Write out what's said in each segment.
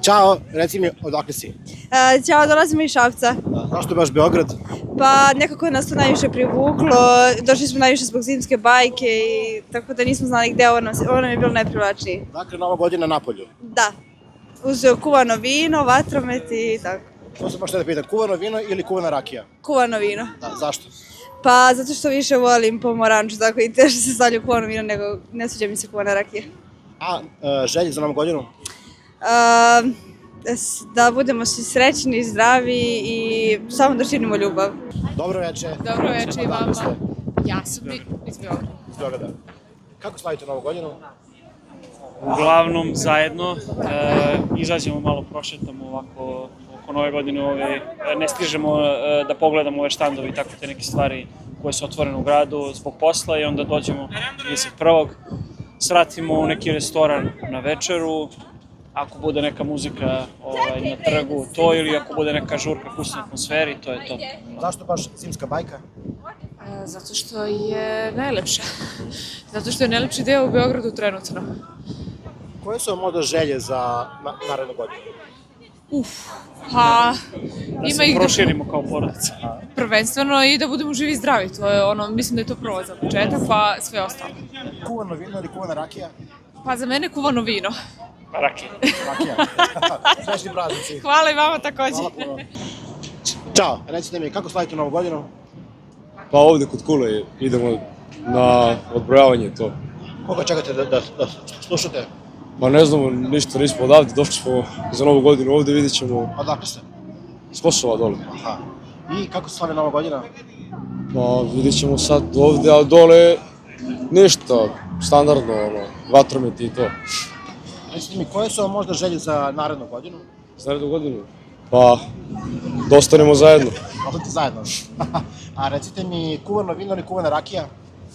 Ćao, reci mi odakle si? Ćao, dolazimo iz Šapca. Zašto baš Beograd? Pa nekako nas to najviše privuklo, došli smo najviše zbog zimske bajke i tako da nismo znali gde ovo nam je bilo najprivlačnije. Dakle, Nova godina na polju. Da, uz kuvano vino, vatromet i tako. To sam baš da pitam, kuvano vino ili kuvana rakija? Kuvano vino. Da, zašto? Pa zato što više volim pomoranču, tako i teže se stavlja kuvano vino nego ne sviđa mi se kuvana rakija. A želje za Novu godinu? Da budemo svi srećni, zdravi i samo da širimo ljubav. Dobro večer. Dobro večer i Odakle vama. ste? Ja sam iz Beograda. Iz Beograda. Kako slavite Novu godinu? Uglavnom zajedno, izađemo malo, prošetamo ovako oko Nove godine, ne stižemo da pogledamo ove štandove i tako te neke stvari koje su otvorene u gradu zbog posla i onda dođemo 31. Svratimo u neki restoran na večeru, ako bude neka muzika na trgu, to ili ako bude neka žurka, kućna atmosferi, to je to. Zašto baš zimska bajka? Zato što je najlepša. Zato što je najlepši deo u Beogradu trenutno. Koje su vam možda želje za narednu godinu? Pa, Da ima se ih proširimo kao porodica. prvenstveno i da budemo živi i zdravi. To je ono, mislim da je to prvo za početak, pa sve ostalo. Kuvano vino ili kuvana rakija? Pa za mene kuvano vino. Rakija. Rakija. Srećni praznici. Hvala i vama takođe. Hvala puno. Ćao, recite mi, kako slavite Novu godinu? Pa ovde kod Kule idemo na odbrojavanje to. Koga čekate da slušate? Ma ne znamo ništa, nismo odavde, došli smo za Novu godinu ovde, vidjet ćemo Odakle ste? s Kosova dole. Aha. I kako se slavi Nova godina? Pa vidjet ćemo sad ovde, a dole ništa, standardno, vatromet i to. Recite mi, koje su vam možda želje za narednu godinu? Za narednu godinu? Pa, da ostanemo zajedno. Ostanite zajedno. A recite mi, kuvano vino ili kuvana rakija?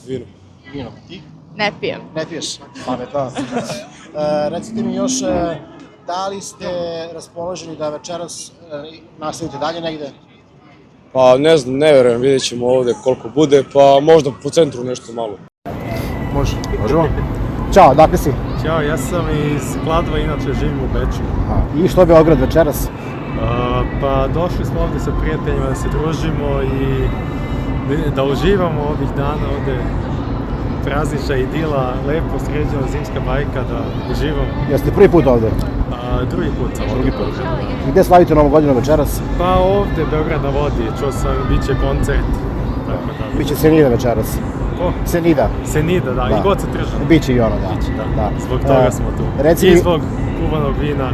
Vino. Vino. Ti? Ne pijem. Ne piješ? Pametno. Recite mi još, da li ste raspoloženi da večeras nastavite dalje negde? Pa ne znam, ne verujem, vidjet ćemo ovde koliko bude, pa možda po centru nešto malo. Možemo? Ćao, odakle si? Ćao, ja sam iz Kladova, inače živim u Beču. I što Beograd večeras? Pa došli smo ovde sa prijateljima da se družimo i da uživamo ovih dana ovde. Prazniča idila, lepo sređena zimska bajka, da uživamo. Jeste prvi put ovde? Drugi put sam ovde. I gde slavite Novu godinu večeras? Pa ovde, Beograd na vodi, čuo sam, bit će koncert. Tako da. Biće Senida večeras. Ko? Senida. Senida, da, i Goca Tržana. Biće i ono, da. Biće, da. Zbog toga smo tu. Reci I mi- zbog kuvanog vina.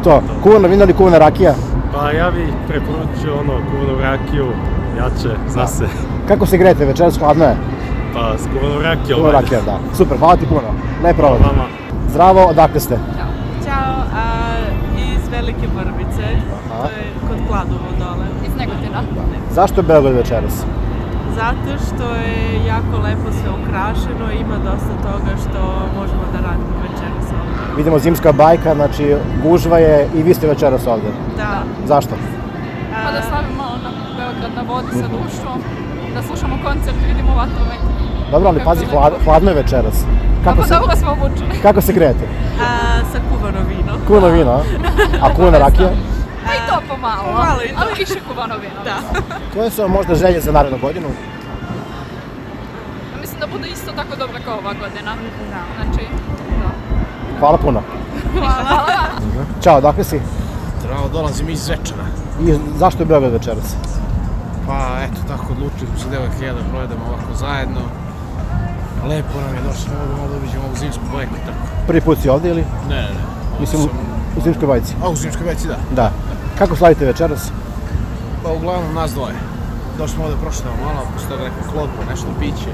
To. Kuvano vino ili kuvana rakija? Pa ja bih preporučio kuvanu rakiju, jače, zna se. Kako se grete večeras, hladno je? Pa s kuvanom rakijom. Kuvana rakija, da. Super, hvala ti puno. Lep provod. Vama. Zdravo, odakle ste? Ćao, iz Velike Vrbice, to je kod Kladovo dole. Iz Negotina. Zašto je Beograd večeras? Zato što je jako lepo sve ukrašeno, ima dosta toga što možemo da radimo večeras ovdje. Vidimo zimska bajka, znači gužva je i vi ste večeras ovde. Da. Zašto? Pa da slavimo Beograd na vodi sa dušom, da slušamo koncert, vidimo vatromet. Dobro, ali pazi, hladno je večeras. Tako dobro smo obučeni. Kako se grete? Sa kuvano vino. Kuvano vino, a kuvana rakija? Pa i to pomalo, Malo i to. ali više kuvano vino. Da. Koje su vam možda želje za narednu godinu? Mislim da bude isto tako dobra kao ova godina. Znači, da. Hvala puno. Hvala. Ćao, odakle si? Zdravo, dolazim iz Zvečana. I zašto je Beograd večeras? Pa eto, tako odlučili smo se devojke i ja da provedemo ovako zajedno. Lepo nam je došlo ovdje, malo da uviđemo ovu zimsku bajku i tako. Prvi put si ovde ili? Ne. Mislim, u zimskoj bajci. A u zimskoj bajci, da. Da. Kako slavite večeras? Pa uglavnom nas dvoje. Došli smo ovdje prošetamo malo, posle toga neko klopko, nešto piće.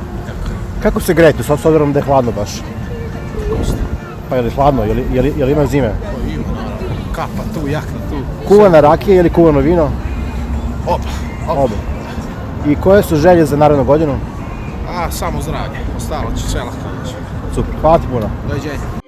Kako se grete, s obzirom da je hladno baš? Kosta. Pa je li hladno, je li ima zime? Pa ima, naravno. Kapa tu, jakna tu. Kuvana rakija ili kuvano vino? Oba. Obe. I koje su želje za narednu godinu? A, samo zdravlje. Ostalo će sve lako doći. Super, hvala ti puno. Doviđenja.